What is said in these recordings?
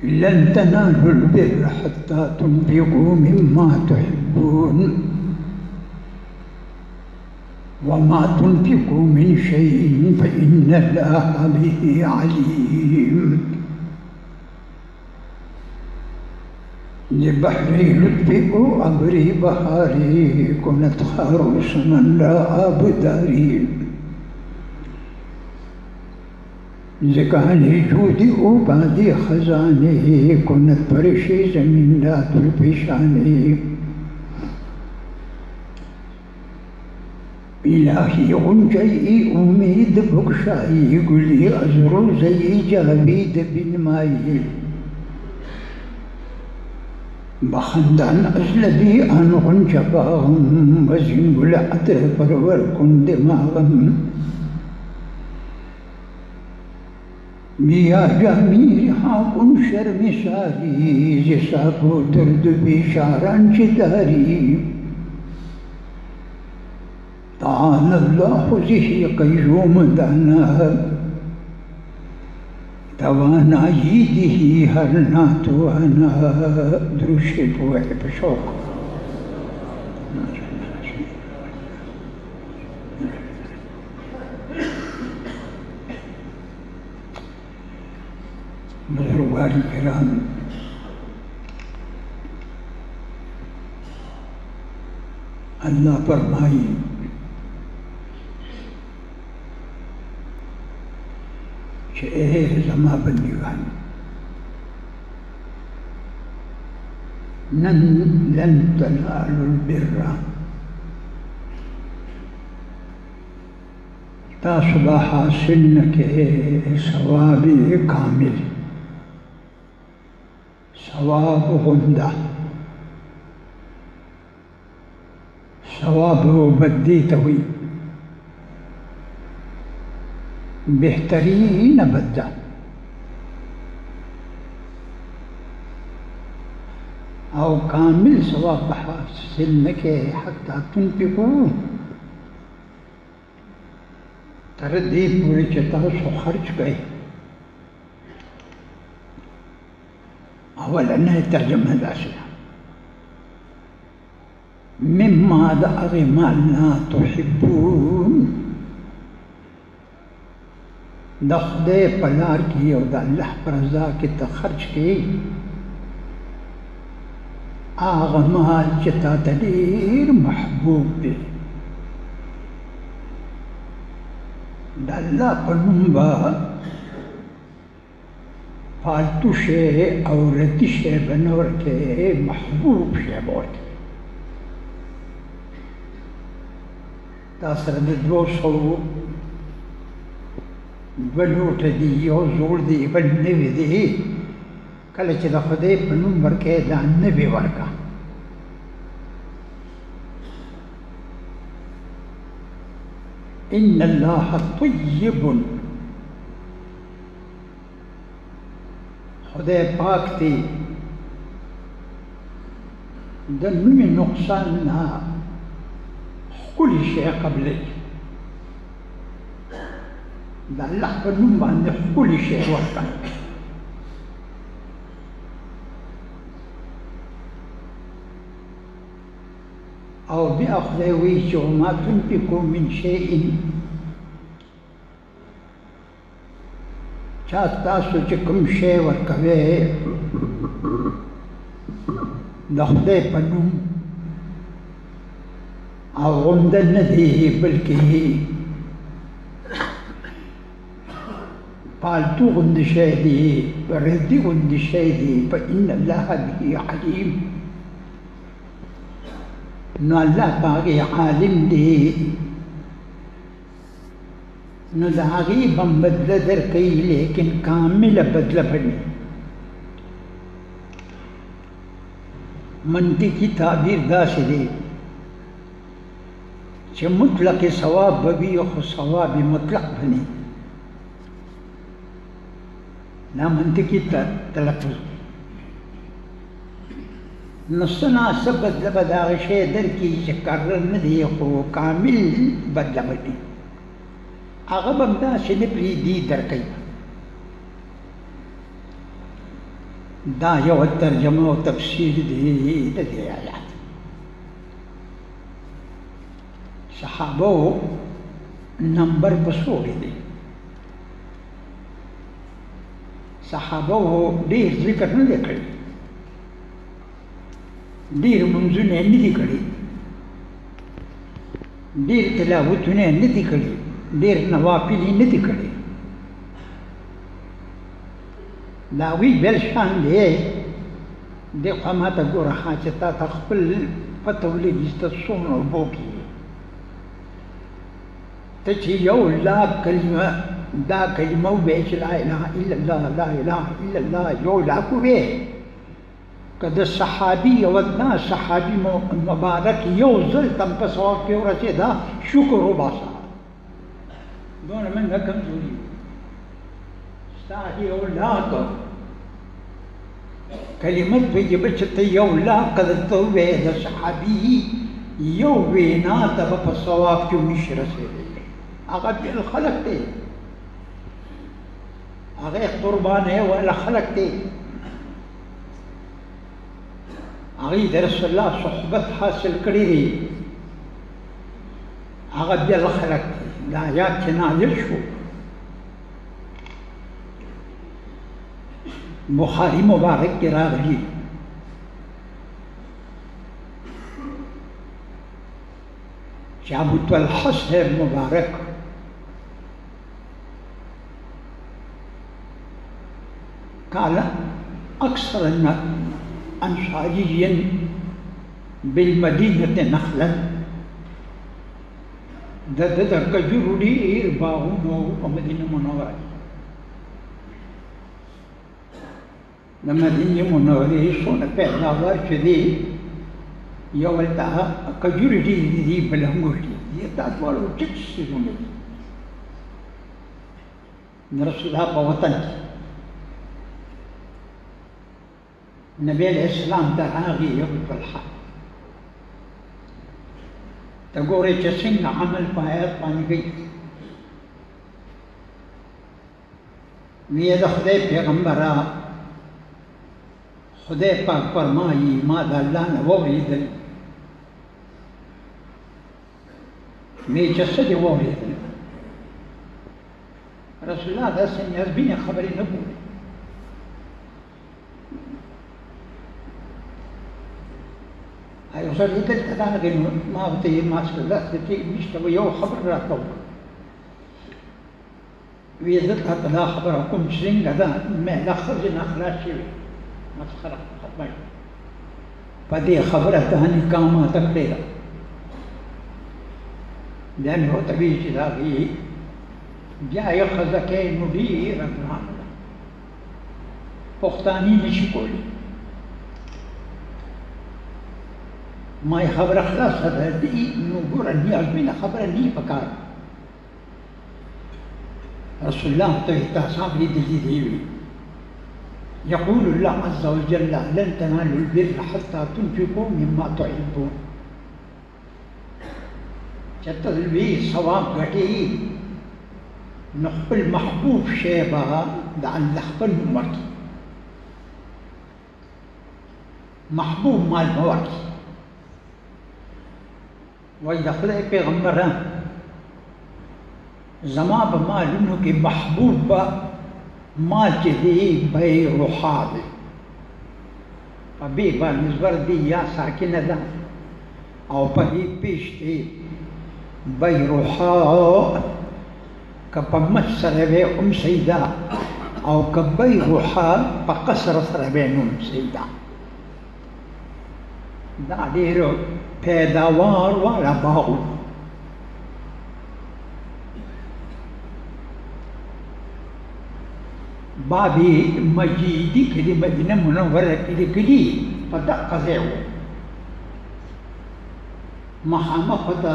لن تنالوا البر حتى تنفقوا مما تحبون وما تنفقوا من شيء فإن الله به عليم. لبحري لطفئ أبري بحاري كنت خاروسنا لا أبداري زكاني جودي وبعدي خزاني كنت فرشي زمين لا تلبشاني إلهي غنجي أميد بكشاي قولي أزرو زي جابيد بن ماي بخندان أزلبي أن غنجباهم وزنبل عدر برور كن دماغم ميا جامير حاكم شرم ساري جسابو درد بشاران جداري تعالى الله زهي قيوم دانا توانا يده هرنا توانا درشد وعب شوق بزرگوار کرام اللہ فرمائی کہ اے زما بندگان لن تنالوا البر تاسبا حاصل نکے ثواب کامل ثواب غندہ ثواب بدی توی بہترین بدہ او کامل ثواب حاصل نکے حتی تنفقوا تردی پوری چتا سو خرچ گئے اولا ترجمہ داسنا مما دعغ ما لا تحبون دخدے پلار کی اور دا اللہ پر رضا کی تخرج کی آغا مال چتا دلیر محبوب دے دا اللہ پر نمبا فالتو شے عورتی شے بنور کے محبوب شے بہت تاثر دو سو بلوٹ دی یو زور دی بل نوی دی کلچ دا خدای پر نمبر کے دا نبی ورکا ان اللہ طیب خدای پاک تی دا نمی نقصان نا کل شیء قبل دا اللہ پر نم باندے کل شیء ورکا او بی اخذے وی چو ما تنفقو من شیئن چاہت تاسو چکم شیء ورکوے دا خدے پر نم او غندن ندی بلکہ پالتو غند شیدی ردی غند شیدی فإن اللہ بھی علیم نو اللہ پاگی عالم دی نو داغی بم بدل در کئی لیکن کامل بدل بھنی منطقی تعبیر دا سے دی چھ مطلق ثواب ببی خو ثواب مطلق بنی نا منطقی تلفظ نصنا سب بدل بداغ شے در کی چھ کرر ندی خو کامل بدل بنی هغه به همداسې نه پرېږدي درکوي. دا یوه ترجمه او تفسیر دی د دې آیات. صحابو نمبر په څوګې دی؟ صحابو ډېر ذکر نه دی کړی، ډېر منځونه یې نه دي کړي، ډېر تلاوتونه یې نه دي کړي، ډېر نوافل یې نه دي کړي. د هغوی بل شان دی. دې خوا ما ته ګوره ښه چې تا ته خپل پته ولګي ته څومره اوبو کې یې. ته چې یو لاک کلمه دا کلمه ووایې چې لا اله الا الله لا اله الا الله یو لاک ووایې، که د صحابي یو ادنا صحابي مبارک یو ځل تم په ثواب کې ورسېده شکر وباسه. دونه موږ کمزوري یو. ستا یو لاک کلمه طیبه چې ته یو لاک درته ووایې د صحابي یو وینا ته به په ثواب کې ونشي رسېدی. هغه بل خلق دی، هغه قربانۍ والا خلق دی، هغوی د رسول الله صحبت حاصل کړی دی، هغه بل خلق دی. دا آیات چې نازل شو بخاري مبارک کې راغلي چې ابو طلحه صاحب مبارک قال أكثر أنصاريا بالمدينة نخلا. د کجورو ډېر باغونو په مدینه منوره کې. د مدینې منورې څونه پیداوار چې دی، یو هلته کجورې ډېرې دي، بل انګور ډېر دي. دا دواړه ټیټ څیزونه دي د رسول الله په وطن کې. نبی علیہ السلام ته راغی ابو طلحه، ته ګورې چې څنګه عمل په آیات باندې کوي. ویې د خدای پیغمبره، خدای پاک فرمایي ما د الله نه واورېدل. ویې چې څه دې واورېدل؟ رسول الله داسې نیازبینې خبرې نه بولي. یو سړی دلته راغی نو ما ورته ویل ما څه داسې ټیک نشته، یو خبر راته وکړه. ویې زه تاته دا خبره کوم چې څنګه ده له ښځې نه خلاص شوې، مسخره ختمه شوه. په دې خبره ته نکاح ماته کړې ده. بیا مې ورته ویل چې دا بیا یو ښځه کې نو ډېره ګرانه ده، پښتاني نه شي کولی. ما یې خبره خلاصه ده دي نو ګوره نیازبینه خبره نه یې پکار. رسول الله ته احتساب لیدلي دی. يقول الله عز وجل لن تنالوا البر حتى تنفقوا مما تحبون. چې ته لوی ثواب ګټې نو خپل محبوب شی به د الله خپل نوم ورکړي، محبوب مال به ورکړي. وایي د خدای پیغمبره زما په مالونو کې محبوب به مال چې دی بیروحا دی. په بې باندې زبر دی یا ساکنه ده او په دې پیش دی بیروحا. که په مد سره به ام سیده او که بیروحا په قصر سره به نوم سیده. دا ډېر پیداوار والا باغ. بابي مجيدي کې د مدینه منوره کې لیکلي په دقه ځای و، مخامخ د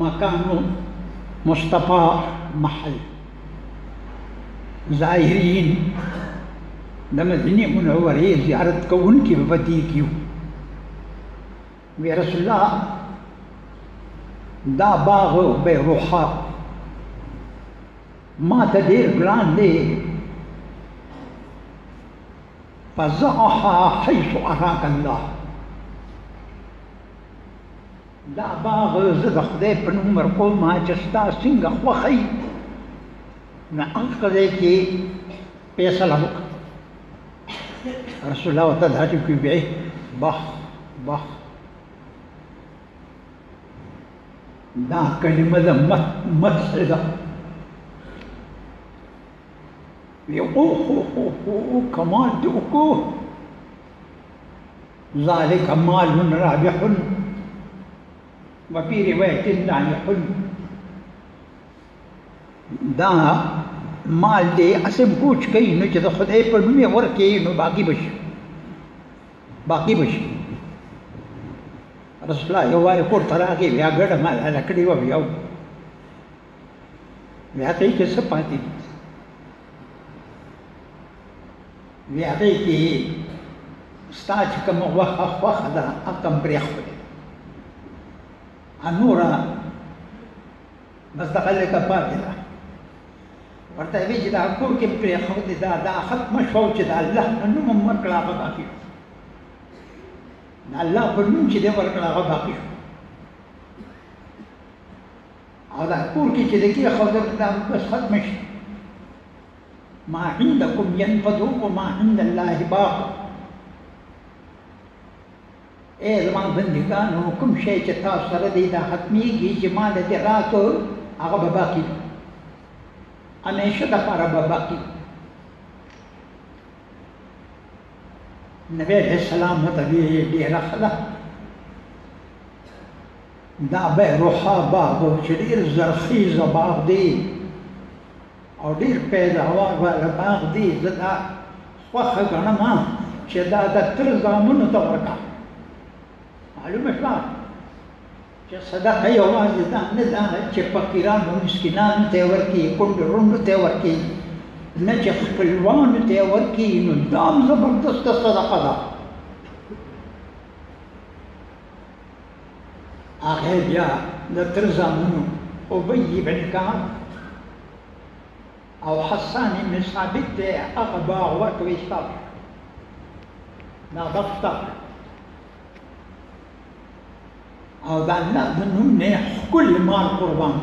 مکان مصطفى محل. زائرین د مدینه منورې زیارت کوونکي به په دې کې وو. وی رسول الله دا باغ بیروحا ما ته ډېر ګران دی. فضعها حيث أراك الله. دا باغ زه د خدای په نوم ورکوم چې ستا څنګه خوښوي نو هغه ځای کې فیصله وکړه. رسول الله ورته دا ټکي وایي بخ بخ. دا کلمه د مدح ده. وی اوه کمال دې وکړو. ذلك مال رابح وفي رواية ناجح. دا مال دې اسم کوچ کوي نو چې د خدای په نوم یې ورکړي نو باقي بشي رسول الله یو وارې کور ته راغی بیا ګډه ماله کړې وه بیا هغې کې څه پاتې دي بیا هغې کې ستا چې کومه غوښه خوښه ده هغه هم پرېښودې نوره بس دغه لږه پاتې ده ورته وی چې دا کور کې پرېښودې دا ختمه شوه چې د الله په نوم هم ورکړه هغه باقي شو د الله په نوم چې دی ورکړه هغه باقي شو او دا کور کې چې د کېښودل دا بس ختمه شي ما عندكم ينفد وما عند الله باق. اے زما بندگانو کوم شی چې تاسو سره دی دا ختمیږي چې ما د دې راکړ هغه به باقي همیشه دپاره به باقي. نبی علیه السلام ورته ویې ډېره ښه ده دا بیروحا باغ چې ډېر زرخیزه باغ دی او ډېر پیداوار والا باغ دی. زه دا خوښه ګڼم چې دا د تر زامنو ته ورکړه. معلومه شوه چې صدقه یوازې دا نه ده چې فقیرانو مسکینانو ته یې ورکړي کونډو رونډو ته یې ورکړي نه چې خپلوانو ته یې ورکړي نو دا هم زبردسته صدقه ده. هغې بیا د تر زامنو ابی بن کعب او حسان بن ثابت ته هغه باغ ورکوي ستا دا دفتر او د الله د نوم نه ښکلی مال قربان.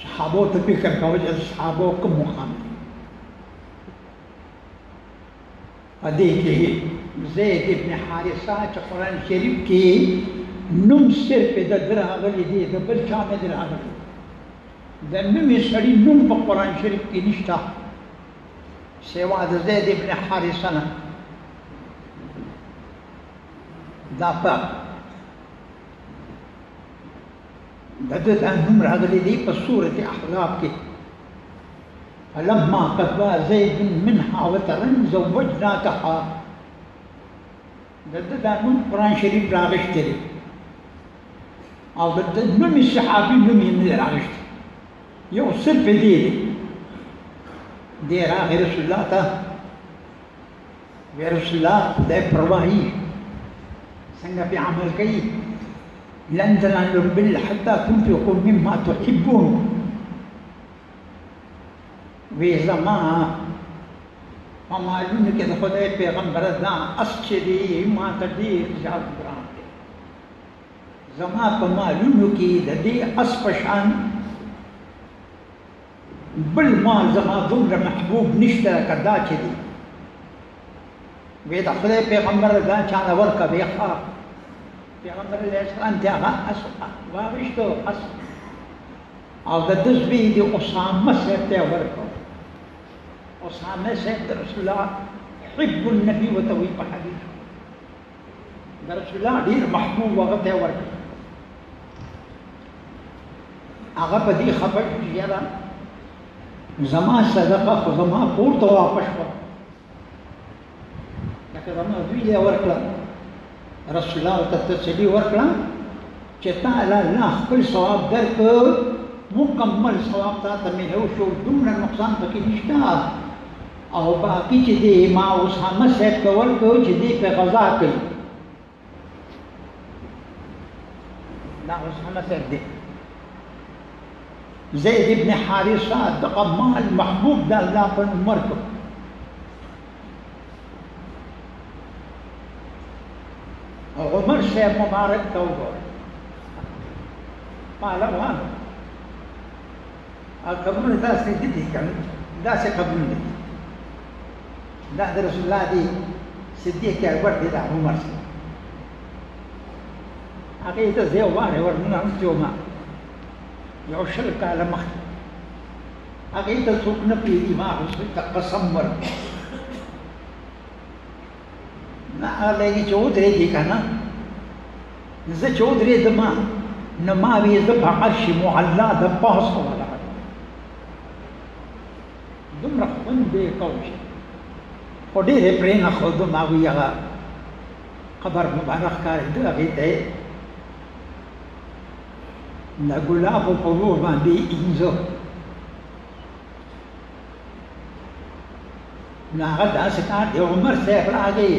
صحابو ته فکر کوه چې صحابو کوم مقام دی په دې کې زید ابن حارثه چې قرآن شریف کې نوم صرف د ده راغلی دی د بل چا نه دی راغلی. د نومې سړي نوم په قرآن شریف کې نشته سوا د زید ابن حارثه نه. دا په د ده دا نوم راغلی دی په سورة احزاب کې فلما قضى زید منها وطرا زوجناکها. د ده دا نوم قرآن شریف راغشتی دی او د ده نومې صحابي نوم یې نه دی راغشتی یو صرف دی دی راغی رسول الله ته وی رسول الله خدای پرواهي څنګه پې عمل کوي لن تنالوا البر حتى تنفقوا مما تحبون. وی زما په مالونو کې د خدای پیغمبره دا اس چې دی ما ته ډېر زیات ګران دی. زما په مالونو کې د دې اس په شان بل مال زما دومره محبوب نشته لکه دا چې دی. وی د خدای پیغمبر دا چاله ورکه وی ښه پیغمبر علیه السلام ته هغه اس واویشتو اس او د ده زوی د اسامه صاحب ته یې ورکړو. اسامه صاحب د رسول الله حب النبي ورته وایي په حدیث د رسول الله ډېر محبوب هغه ته یې ورکړو. هغه په دې خبر شو چې یاره زما صدقه خو زما کور ته واپس شوه لکه زما زوی یې ورکړه. رسول الله ورته تسلي ورکړه چې تا له الله خپل ثواب درکړ مکمل ثواب تا ته میلو شو دومره نقصان پکې نشته او باقي چې دی ما اسامه صاحب ته ورکړو چې دی پې غذا کوي دا اسامه صاحب دی زید ابن حارثہ دغه مال محبوب د الله په نوم ورکړ. او عمر صاحب مبارک ته وګوره پهلوان قبرونه داسې دي که نه داسې قبرونه دي دا د رسول الله دی صدیق اکبر دی دا عمر صاحب هغې ته زه یو وارې ورننوتې وم یو 20 کاله مخکې هغې ته څوک نه پوهېږي ما هغوی ته قسم ورکړ نه هغه لږې چې ودرېږي که نه زه چې ودرېدم نو ما وې زه په عرش معلا د پاسه ولاړ دومره خوند یې کوم شي خو ډېر یې پرېنښودم هغوی هغه قبر مبارک ښکارېده هغې ته یې د ګلابو په اور باندې انځور نو هغه داسې کار دی عمر صاحب راغی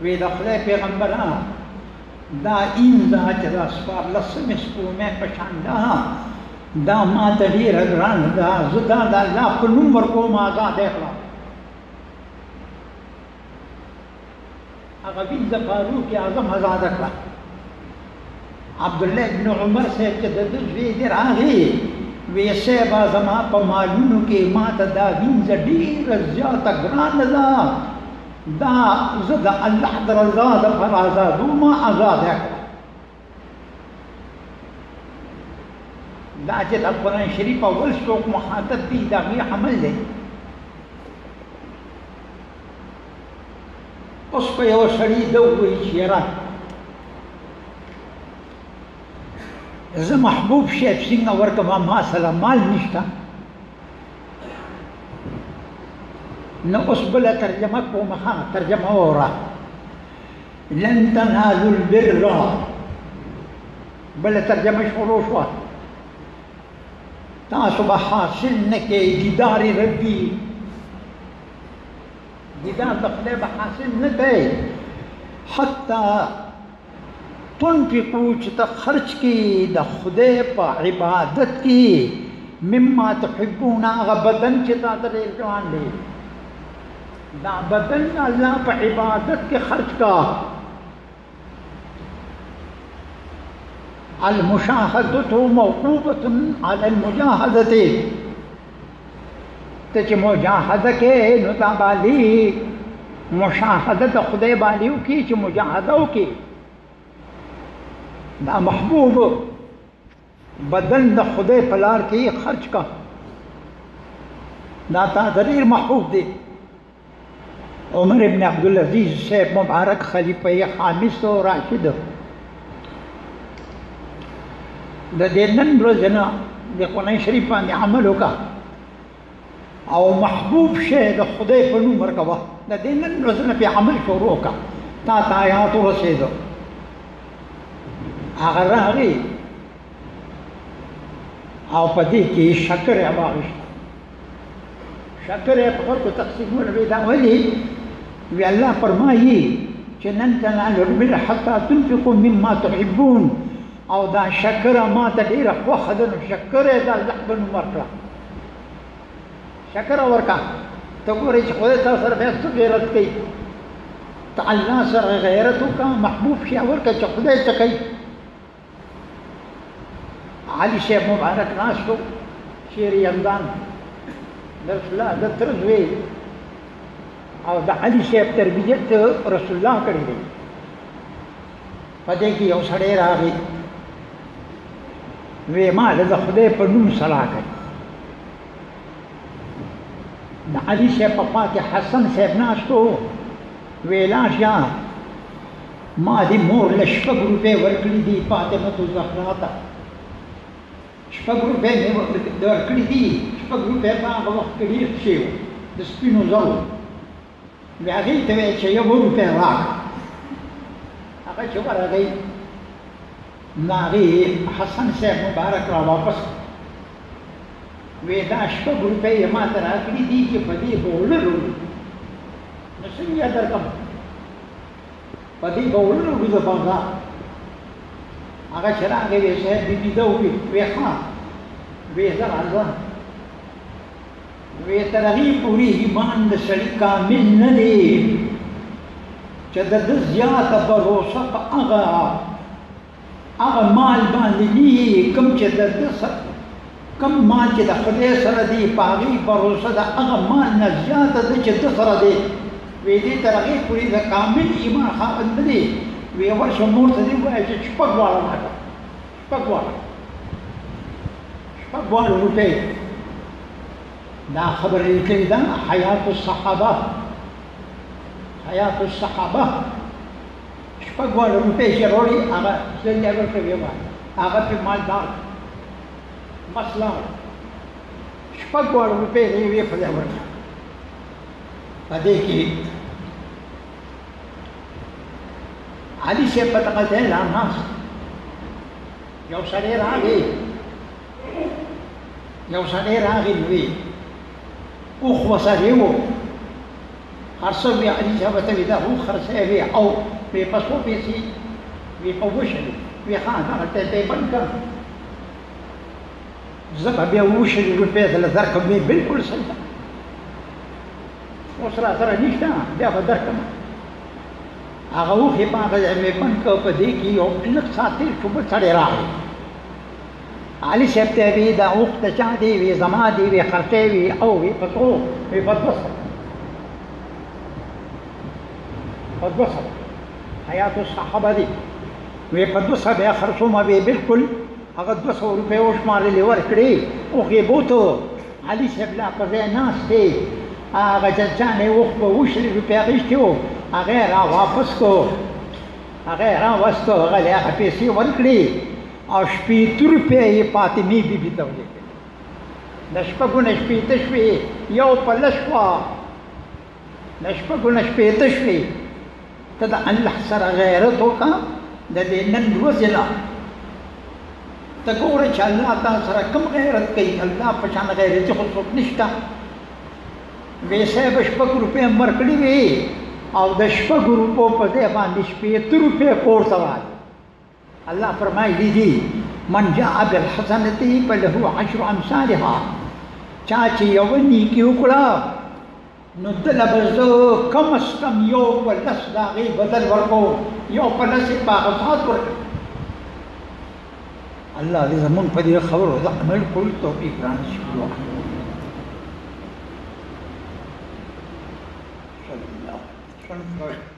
وی د خدای پیغمبره دا اینځه چې دا څوارلسمې سپوږمۍ په شان ده دا ما ته ډېره ګرانه ده زه دا د الله په نوم ورکوم ازاده کړه هغه وینځه فاروق اعظم ازاده کړه عبدالله ابن عمر صاحب چې د ده زوی دی راغی وی صاحبه زما په مالونو کې ما ته دا وینځه ډېره زیاته ګرانه ده دا زه د الله د رضا دپاره ازادوم ازاده کړه دا چې د قرآن شریف اول څوک مخاطب دي د هغې عمل دی اوس په یوه سړي ده ووایي چې یاره زه محبوب شیخ څنګه ورکړم ما سره مال نشته نو اوس بله ترجمه کوم ښه ترجمه واوره لن تنالوا البر بله ترجمه شروع شوه تاسو به حاصل نه کوئ دیدار ربي دیدار د خدای به حاصل نه کوئ حتی تنفقوا چې ته خرچ کړي د خدای په عبادت کې مما تحبون هغه بدن چې تا ته ډېر ګران دی دا بدن الله په عبادت کې خرچ کا المشاهدة موقوفة على المجاهدة ته چې مجاهده کې نو دا باندې مشاهده د خدای باندې وکړي چې مجاهده وکړي دا محبوب بدن د خدای په لار کې خرچ کا دا تا ډېر محبوب دی عمر ابن عبدالعزیز صاحب مبارک خلیفه خامس و راشد د دې نن ورځ نه د قرآن شریف باندې عمل وکړه او محبوب شی د خدای په نوم ورکوه د دې نن ورځ نه پې عمل شروع وکړه تا ته آیات ورسېدو هغه راغی او په دې کې شکر یې واخیست شکر یې په خلکو تقسیمونه وی دا ولې وی الله فرمایي چې لن تنالوا البر حتى تنفقوا مما تحبون او دا شکر ما ته ډېره خوښه ده نو شکر یې د الله په نوم ورکړه شکر ورکړه ته ګورې چې خدای تا سره بیا څه غیرت کوي ته الله سره غیرت وکړه محبوب شی ورکړه چې خدای ته کوي علي صاحب مبارک ناست و شیر یمدان د رسول الله د تره زوی او د علي صاحب تربیت رسول الله کړی دی په دې کې یو سړی راغی وی ما د خدای په نوم صلاح کوي د علي صاحب په خوا کې حسن صاحب ناست و وی لاشه ما دې مور له 6 روپۍ ورکړي دي فاطمه الزهرا ته 6 روپۍ مې ورکړي دي 6 روپۍ په هغه وخت کې ډېر شی و د سپینو زرو وی هغې ته ویل چې 1 روپۍ راکړه هغه چې ورغی نو هغې حسن صاحب مبارک را واپس وی دا 6 روپۍ یې ما ته راکړي دي چې په دې به وړلو نو څنګه یې درکړم په دې به وړلو زه بازار هغه چې راغی وی صاحب بیبي ده وویل وی ښه وی زه وی تر هغې پورې ایمان د سړي کامل نه دی چې د ده زیاته بروسه په هغه مال باندې نه کوم چې د ده کوم مال چې د خدای سره دی په هغې بروسه د هغه مال نه زیاته ده چې ده سره دی وی دې تر هغې پورې د کامل ایمان خاوند نه دی وی ورشه مور ته دې ووایه چې شپږ واړه ماته شپږ واړه روپۍ دا خبر لیکلې ده حیات الصحابه شپږ واړه روپۍ چې راوړي هغه زه یې ورکوي هغه پې مالدار مسله شپږ واړه روپۍ د یوې ښځې ورکړه په دې کې علي صاحب په دغه ځای لا ناست یو سړی راغی نو وی اوښ ورسره و خرڅه وي علي صاحب ته وي دا اوښ خرڅه وي او وی په څو پیسې وی په اووه شلو وی ښه هغلته ته یې بند کړه زه به بیا اووه شلو روپۍ درله درکړم وی بلکل صحیح ده اوس راسره نشته بیا به درکړم هغه اوښ یې په هغه ځای مې بند کړ په دې کې یو لږ ساعت تېر شو بل سړی راغی علي صاحب ته وی دا اوښ د چا دی وی زما دی وی خرڅی وي او وی په څو وی په 200 حیات الصحابه دی وی په 200 بیا خرڅومه وی بلکل هغه 200 روپۍ وشمارلې ورکړې اوښ یې بوته علي صاحب لا په ځای ناست دی هغه ججانې اوښ په 200 روپۍ اخیستې و هغه یې را واپس کړو هغه یې راوستو هغه یې هغه پیسې ورکړې او شپېته روپۍ یې فاطمې بیبي ته ورکړې د شپږو نه شپېته شوې یو په لس شوه د شپږو نه شپېته شوې ته د الله سره غیرت وکړه د دې نن ورځې نه ته ګوره چې الله تا سره کوم غیرت کوي الله په شان غیرتي خو څوک نشته وی صاحب شپږ روپۍ هم ورکړې وې او د شپږو روپو په ځای باندې شپېته روپۍ کور ته والی الله فرمایلی دي من جاء بالحسنة فله 10 امثالها چا چې یوه نیکي وکړه نو دله به زه کم از کم یو په لس د هغې بدل ورکوم یو په لس یې په هغه ساعت ورکړم الله دې زمونږ په دې خبرو د عمل کولو توفیق رانصیب کړي.